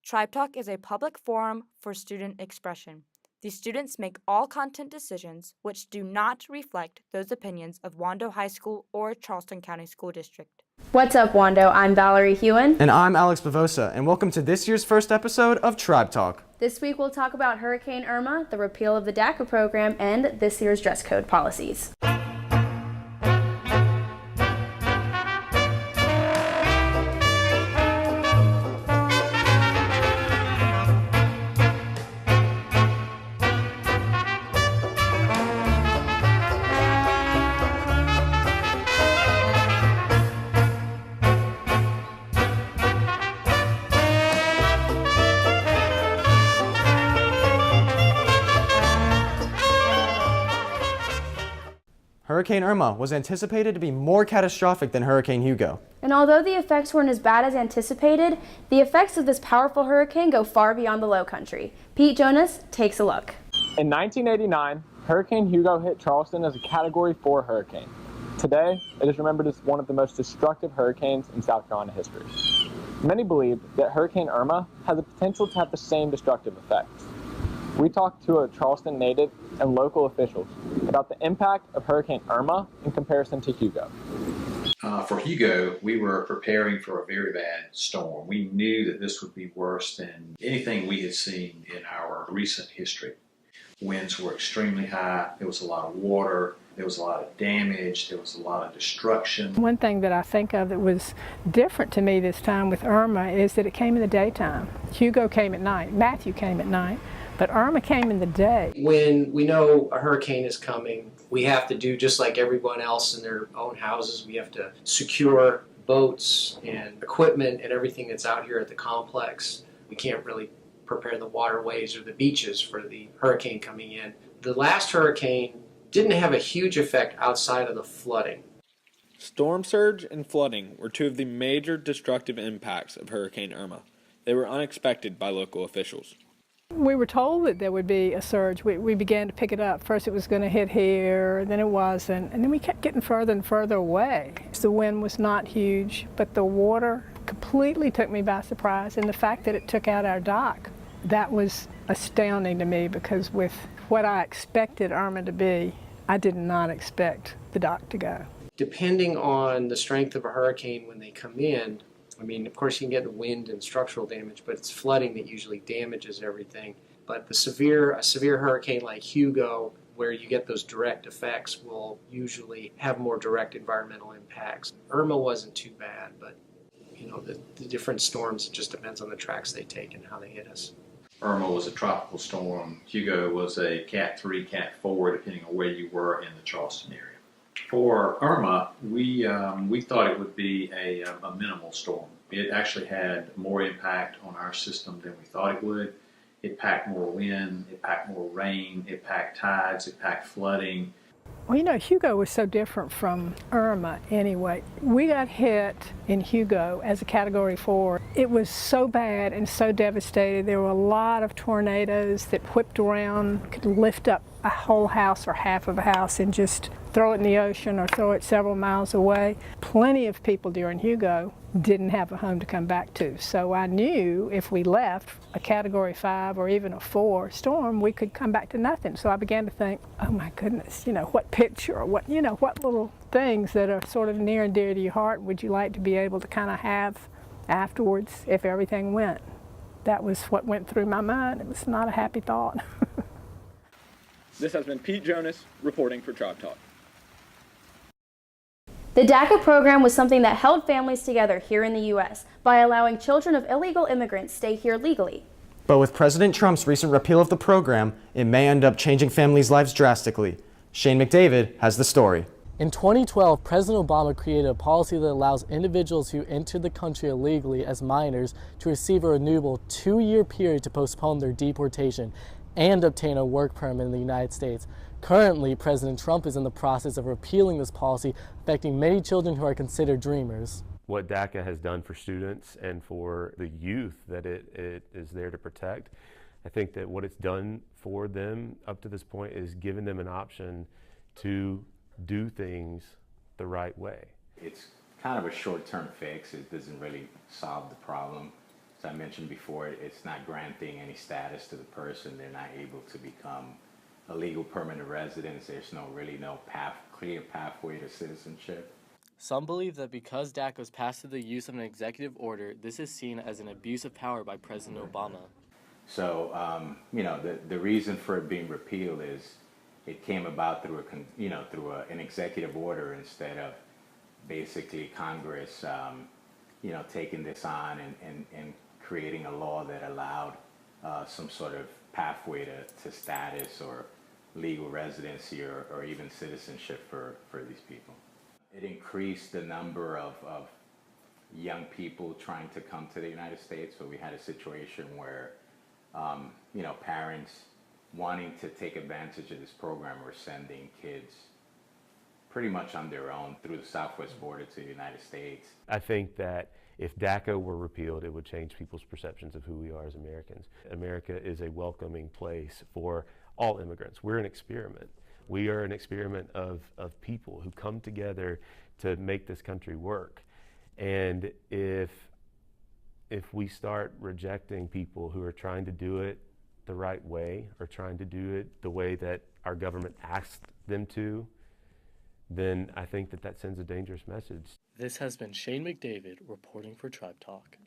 Tribe Talk is a public forum for student expression. The students make all content decisions which do not reflect those opinions of Wando High School or Charleston County School District. What's up, Wando? I'm Valerie Hewen. And I'm Alex Bavosa, and welcome to this year's first episode of Tribe Talk. This week we'll talk about Hurricane Irma, the repeal of the DACA program, and this year's dress code policies. Hurricane Irma was anticipated to be more catastrophic than Hurricane Hugo. And although the effects weren't as bad as anticipated, the effects of this powerful hurricane go far beyond the Low Country. Pete Jonas takes a look. In 1989, Hurricane Hugo hit Charleston as a Category 4 hurricane. Today, it is remembered as one of the most destructive hurricanes in South Carolina history. Many believe that Hurricane Irma has the potential to have the same destructive effects. We talked to a Charleston native and local officials about the impact of Hurricane Irma in comparison to Hugo. For Hugo, we were preparing for a very bad storm. We knew that this would be worse than anything we had seen in our recent history. Winds were extremely high, there was a lot of water, there was a lot of damage, there was a lot of destruction. One thing that I think of that was different to me this time with Irma is that it came in the daytime. Hugo came at night, Matthew came at night, but Irma came in the day. When we know a hurricane is coming, we have to do just like everyone else in their own houses. We have to secure boats and equipment and everything that's out here at the complex. We can't really prepare the waterways or the beaches for the hurricane coming in. The last hurricane didn't have a huge effect outside of the flooding. Storm surge and flooding were two of the major destructive impacts of Hurricane Irma. They were unexpected by local officials. We were told that there would be a surge. We began to pick it up. First it was going to hit here, then it wasn't, and then we kept getting further and further away. The wind was not huge, but the water completely took me by surprise, and the fact that it took out our dock, that was astounding to me, because with what I expected Irma to be, I did not expect the dock to go. Depending on the strength of a hurricane when they come in, I mean, of course you can get the wind and structural damage, but it's flooding that usually damages everything. But a severe hurricane like Hugo, where you get those direct effects, will usually have more direct environmental impacts. Irma wasn't too bad, but you know, the different storms, it just depends on the tracks they take and how they hit us. Irma was a tropical storm. Hugo was a Cat 3, Cat 4, depending on where you were in the Charleston area. For Irma, we thought it would be a minimal storm. It actually had more impact on our system than we thought it would. It packed more wind, it packed more rain, it packed tides, it packed flooding. Well, you know, Hugo was so different from Irma anyway. We got hit in Hugo as a Category 4. It was so bad and so devastating. There were a lot of tornadoes that whipped around, could lift up a whole house or half of a house and just throw it in the ocean or throw it several miles away. Plenty of people during Hugo didn't have a home to come back to. So I knew if we left a Category 5 or even a 4 storm, we could come back to nothing. So I began to think, oh my goodness, you know, what picture or what little things that are sort of near and dear to your heart would you like to be able to kind of have afterwards if everything went? That was what went through my mind. It was not a happy thought. This has been Pete Jonas reporting for Tribe Talk. The DACA program was something that held families together here in the U.S. by allowing children of illegal immigrants stay here legally. But with President Trump's recent repeal of the program, it may end up changing families' lives drastically. Shane McDavid has the story. In 2012, President Obama created a policy that allows individuals who enter the country illegally as minors to receive a renewable 2-year period to postpone their deportation and obtain a work permit in the United States. Currently, President Trump is in the process of repealing this policy, affecting many children who are considered dreamers. What DACA has done for students and for the youth that it is there to protect, I think that what it's done for them up to this point is given them an option to do things the right way. It's kind of a short-term fix. It doesn't really solve the problem. as I mentioned before, it's not granting any status to the person. They're not able to become a legal permanent resident. There's really no clear pathway to citizenship. Some believe that because DACA was passed through the use of an executive order, this is seen as an abuse of power by President Obama. So, the reason for it being repealed is it came about through an executive order instead of basically Congress, taking this on and creating a law that allowed some sort of pathway to status or legal residency or even citizenship for these people. It increased the number of young people trying to come to the United States. So we had a situation where, parents wanting to take advantage of this program were sending kids pretty much on their own through the southwest border to the United States. I think that if DACA were repealed, it would change people's perceptions of who we are as Americans. America is a welcoming place for all immigrants. We're an experiment. We are an experiment of people who come together to make this country work. And if we start rejecting people who are trying to do it the right way or trying to do it the way that our government asked them to, then I think that sends a dangerous message. This has been Shane McDavid reporting for Tribe Talk.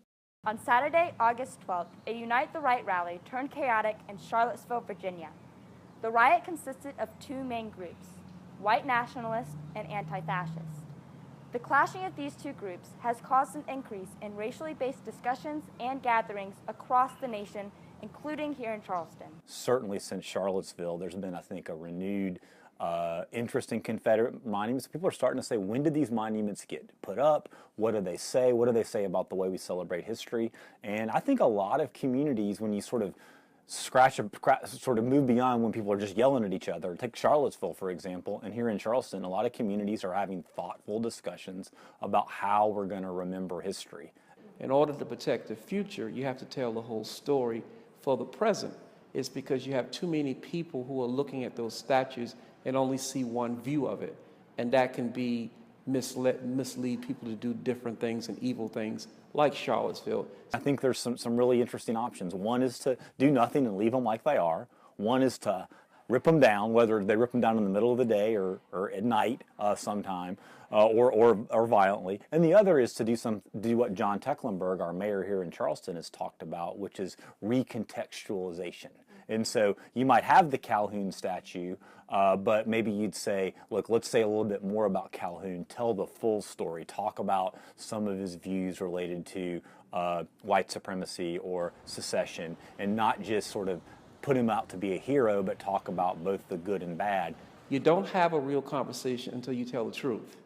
On Saturday, August 12th, a Unite the Right rally turned chaotic in Charlottesville, Virginia. The riot consisted of two main groups, white nationalists and anti-fascist. The clashing of these two groups has caused an increase in racially based discussions and gatherings across the nation, including here in Charleston. Certainly since Charlottesville, there's been, I think, a renewed interest in Confederate monuments. People are starting to say, when did these monuments get put up? What do they say? What do they say about the way we celebrate history? And I think a lot of communities, when you sort of move beyond when people are just yelling at each other. Take Charlottesville, for example, and here in Charleston, a lot of communities are having thoughtful discussions about how we're going to remember history. In order to protect the future, you have to tell the whole story for the present. It's because you have too many people who are looking at those statues and only see one view of it. And that can be mislead people to do different things and evil things like Charlottesville. I think there's some really interesting options. One is to do nothing and leave them like they are. One is to rip them down, whether they rip them down in the middle of the day or at night sometime, or violently. And the other is to do what John Tecklenburg, our mayor here in Charleston, has talked about, which is recontextualization. And so you might have the Calhoun statue, but maybe you'd say, look, let's say a little bit more about Calhoun, tell the full story, talk about some of his views related to white supremacy or secession, and not just sort of put him out to be a hero, but talk about both the good and bad. You don't have a real conversation until you tell the truth.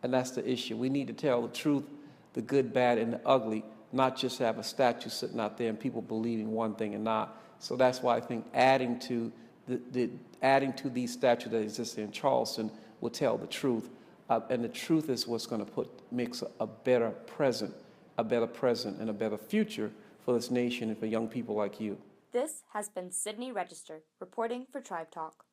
And that's the issue. We need to tell the truth, the good, bad, and the ugly, not just have a statue sitting out there and people believing one thing and not. So that's why I think adding to these statues that exist in Charleston will tell the truth. And the truth is what's going to makes a better present and a better future for this nation and for young people like you. This has been Sydney Register reporting for Tribe Talk.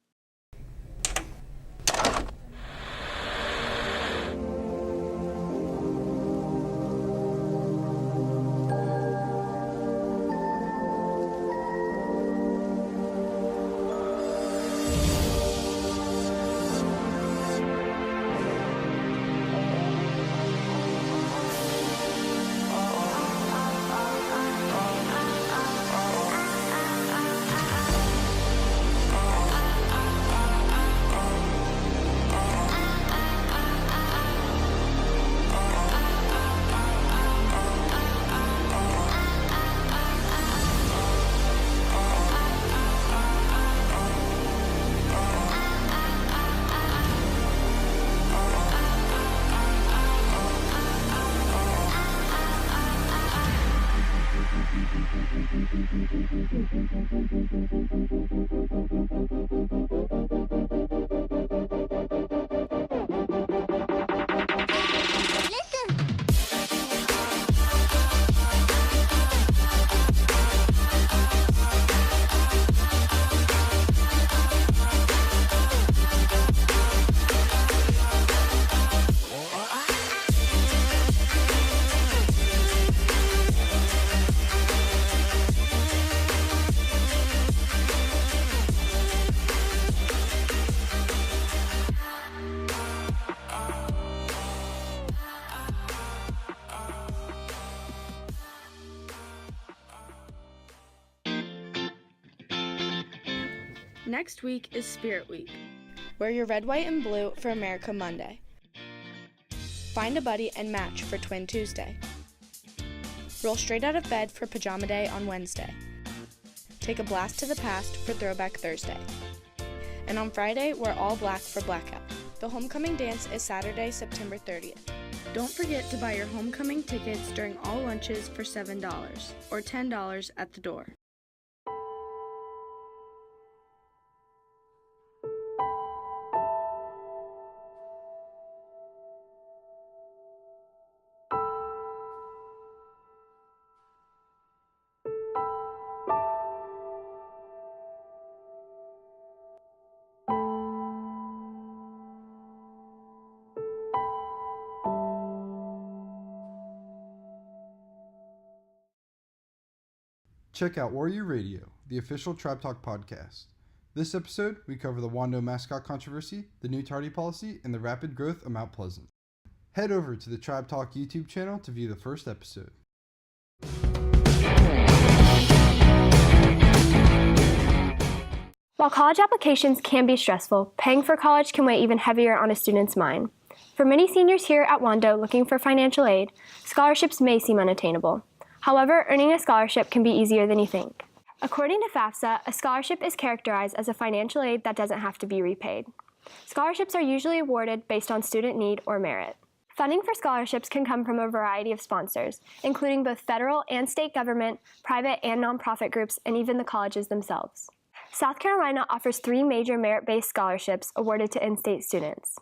Next week is Spirit Week. Wear your red, white, and blue for America Monday. Find a buddy and match for Twin Tuesday. Roll straight out of bed for Pajama Day on Wednesday. Take a blast to the past for Throwback Thursday. And on Friday, we're all black for Blackout. The homecoming dance is Saturday, September 30th. Don't forget to buy your homecoming tickets during all lunches for $7 or $10 at the door. Check out Warrior Radio, the official Tribe Talk podcast. This episode, we cover the Wando mascot controversy, the new tardy policy, and the rapid growth of Mount Pleasant. Head over to the Tribe Talk YouTube channel to view the first episode. While college applications can be stressful, paying for college can weigh even heavier on a student's mind. For many seniors here at Wando looking for financial aid, scholarships may seem unattainable. However, earning a scholarship can be easier than you think. According to FAFSA, a scholarship is characterized as a financial aid that doesn't have to be repaid. Scholarships are usually awarded based on student need or merit. Funding for scholarships can come from a variety of sponsors, including both federal and state government, private and nonprofit groups, and even the colleges themselves. South Carolina offers 3 major merit-based scholarships awarded to in-state students.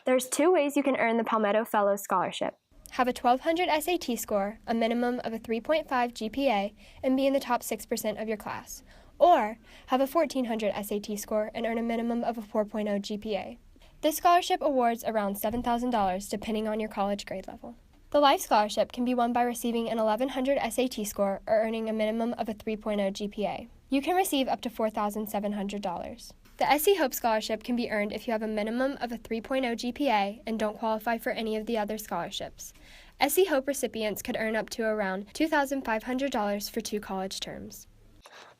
There's 2 ways you can earn the Palmetto Fellows Scholarship. Have a 1200 SAT score, a minimum of a 3.5 GPA, and be in the top 6% of your class. Or have a 1400 SAT score and earn a minimum of a 4.0 GPA. This scholarship awards around $7,000 depending on your college grade level. The Life Scholarship can be won by receiving an 1100 SAT score or earning a minimum of a 3.0 GPA. You can receive up to $4,700. The SC Hope Scholarship can be earned if you have a minimum of a 3.0 GPA and don't qualify for any of the other scholarships. SC Hope recipients could earn up to around $2,500 for 2 college terms.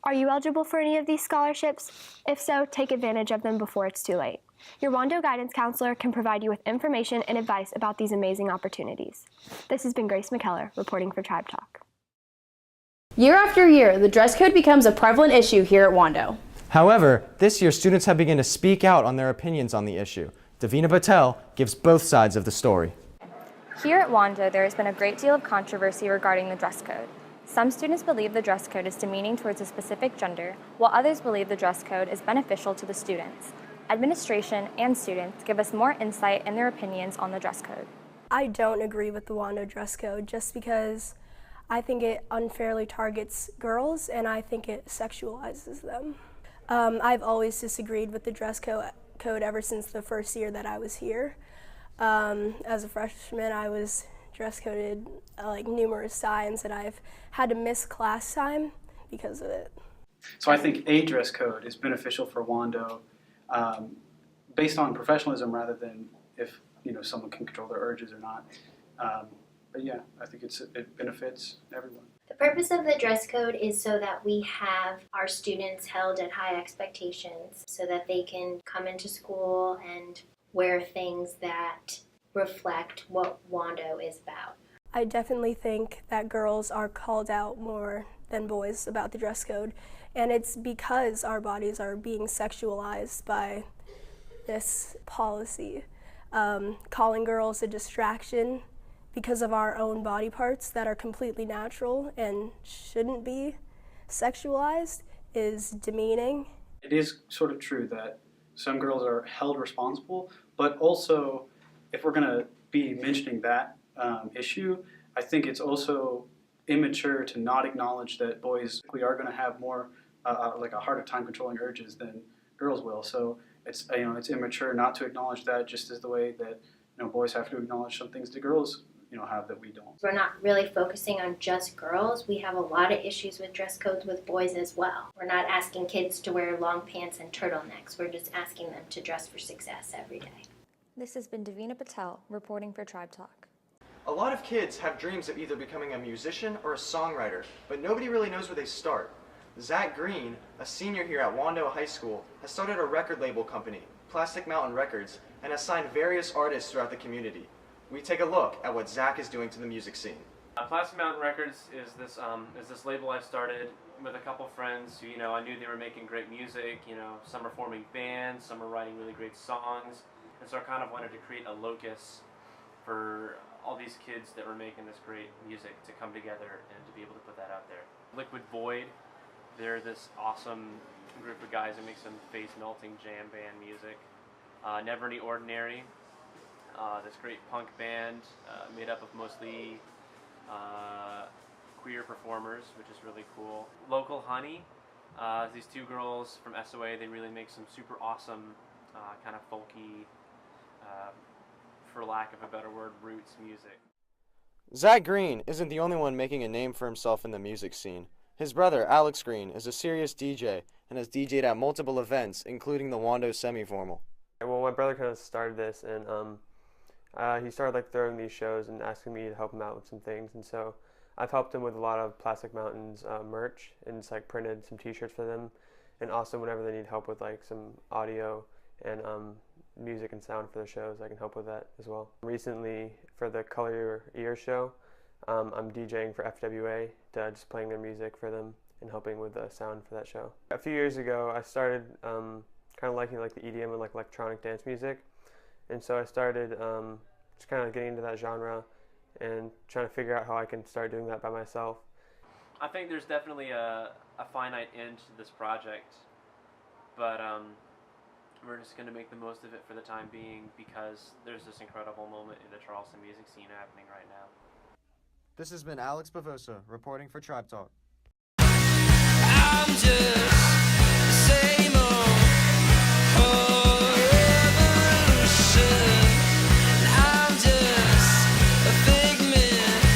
Are you eligible for any of these scholarships? If so, take advantage of them before it's too late. Your Wando guidance counselor can provide you with information and advice about these amazing opportunities. This has been Grace McKellar, reporting for Tribe Talk. Year after year, the dress code becomes a prevalent issue here at Wando. However, this year students have begun to speak out on their opinions on the issue. Davina Patel gives both sides of the story. Here at Wando, there has been a great deal of controversy regarding the dress code. Some students believe the dress code is demeaning towards a specific gender, while others believe the dress code is beneficial to the students. Administration and students give us more insight in their opinions on the dress code. I don't agree with the Wando dress code just because I think it unfairly targets girls and I think it sexualizes them. I've always disagreed with the dress code ever since the first year that I was here. As a freshman, I was dress coded like numerous times, and I've had to miss class time because of it. So I think a dress code is beneficial for Wando based on professionalism rather than if someone can control their urges or not. But yeah, I think it benefits everyone. The purpose of the dress code is so that we have our students held at high expectations so that they can come into school and wear things that reflect what Wando is about. I definitely think that girls are called out more than boys about the dress code, and it's because our bodies are being sexualized by this policy. Calling girls a distraction because of our own body parts that are completely natural and shouldn't be sexualized is demeaning. It is sort of true that some girls are held responsible, but also if we're going to be mentioning that issue, I think it's also immature to not acknowledge that boys are going to have more like a harder time controlling urges than girls will. So it's it's immature not to acknowledge that, just as the way that boys have to acknowledge some things that girls have that we don't. We're not really focusing on just girls. We have a lot of issues with dress codes with boys as well. We're not asking kids to wear long pants and turtlenecks. We're just asking them to dress for success every day. This has been Davina Patel, reporting for Tribe Talk. A lot of kids have dreams of either becoming a musician or a songwriter, but nobody really knows where they start. Zach Green, a senior here at Wando High School, has started a record label company, Plastic Mountain Records, and has signed various artists throughout the community. We take a look at what Zach is doing to the music scene. Plastic Mountain Records is this label I started with a couple friends who, I knew they were making great music. Some are forming bands, some are writing really great songs, and so I kind of wanted to create a locus for all these kids that were making this great music to come together and to be able to put that out there. Liquid Void, they're this awesome group of guys that make some face-melting jam band music. Never Any Ordinary, this great punk band made up of mostly queer performers, which is really cool. Local Honey, these two girls from SOA, they really make some super awesome kind of folky, for lack of a better word, roots music. Zach Green isn't the only one making a name for himself in the music scene. His brother, Alex Green, is a serious DJ and has DJed at multiple events, including the Wando Semi-Formal. Well, my brother kind of started this, and he started throwing these shows and asking me to help him out with some things, and so I've helped him with a lot of Plastic Mountains merch, and it's printed some t-shirts for them, and also whenever they need help with some audio and music and sound for the shows, I can help with that as well. Recently, for the Color Your Ear show, I'm DJing for FWA, just playing their music for them and helping with the sound for that show. A few years ago, I started kind of liking the EDM and electronic dance music, and so I started just kind of getting into that genre and trying to figure out how I can start doing that by myself. I think there's definitely a finite end to this project, but we're just going to make the most of it for the time being because there's this incredible moment in the Charleston music scene happening right now. This has been Alex Bavosa reporting for Tribe Talk. I'm just the same old revolution. I'm just a figment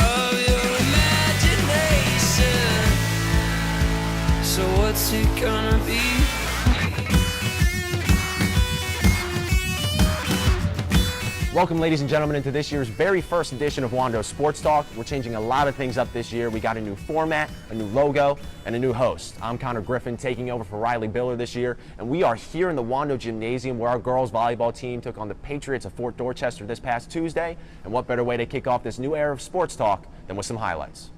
of your imagination. So what's it gonna be? Welcome, ladies and gentlemen, into this year's very first edition of Wando Sports Talk. We're changing a lot of things up this year. We got a new format, a new logo, and a new host. I'm Connor Griffin, taking over for Riley Biller this year, and we are here in the Wando Gymnasium where our girls volleyball team took on the Patriots of Fort Dorchester this past Tuesday. And what better way to kick off this new era of sports talk than with some highlights.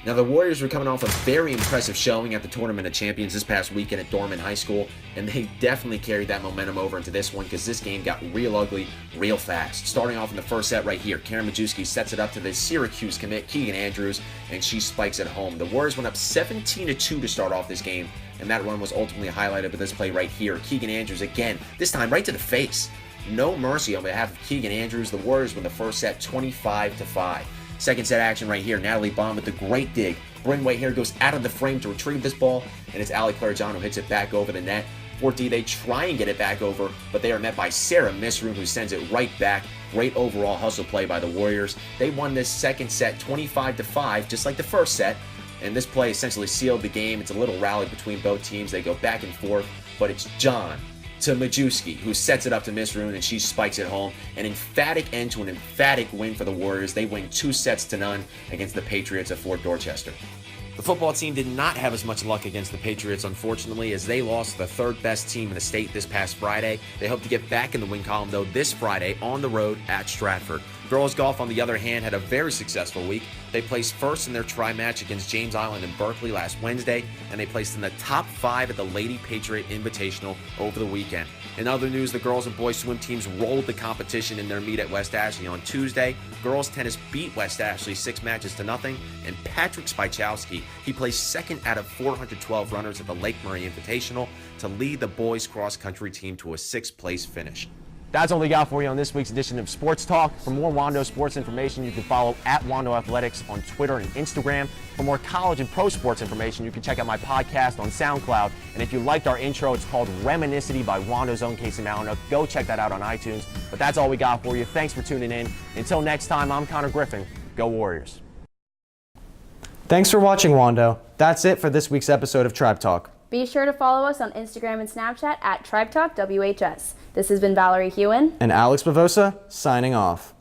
Now, the Warriors were coming off a very impressive showing at the Tournament of Champions this past weekend at Dorman High School, and they definitely carried that momentum over into this one because this game got real ugly real fast. Starting off in the first set right here, Karen Majewski sets it up to the Syracuse commit, Keegan Andrews, and she spikes it home. The Warriors went up 17-2 to start off this game, and that run was ultimately highlighted by this play right here. Keegan Andrews again, this time right to the face. No mercy on behalf of Keegan Andrews. The Warriors win the first set 25-5. Second set action right here. Natalie Bond with the great dig. Bryn White here goes out of the frame to retrieve this ball, and it's Allie Claire John who hits it back over the net. Fort D, they try and get it back over, but they are met by Sarah Misroon, who sends it right back. Great overall hustle play by the Warriors. They won this second set 25-5, just like the first set, and this play essentially sealed the game. It's a little rally between both teams. They go back and forth, but it's John to Majewski, who sets it up to Misroon, and she spikes it home. An emphatic end to an emphatic win for the Warriors. They win 2-0 against the Patriots of Fort Dorchester. The football team did not have as much luck against the Patriots, unfortunately, as they lost to the third best team in the state this past Friday. They hope to get back in the win column, though, this Friday on the road at Stratford. Girls golf, on the other hand, had a very successful week. They placed first in their tri-match against James Island and Berkeley last Wednesday, and they placed in the top 5 at the Lady Patriot Invitational over the weekend. In other news, the girls and boys swim teams rolled the competition in their meet at West Ashley on Tuesday. Girls tennis beat West Ashley 6-0, and Patrick Spychowski, he placed second out of 412 runners at the Lake Murray Invitational to lead the boys cross-country team to a 6th place finish. That's all we got for you on this week's edition of Sports Talk. For more Wando sports information, you can follow @Wando Athletics on Twitter and Instagram. For more college and pro sports information, you can check out my podcast on SoundCloud. And if you liked our intro, it's called Reminiscity by Wando's own Casey Malinook. Go check that out on iTunes. But that's all we got for you. Thanks for tuning in. Until next time, I'm Connor Griffin. Go Warriors. Thanks for watching, Wando. That's it for this week's episode of Tribe Talk. Be sure to follow us on Instagram and Snapchat @TribeTalkWHS. This has been Valerie Hewen and Alex Bavosa, signing off.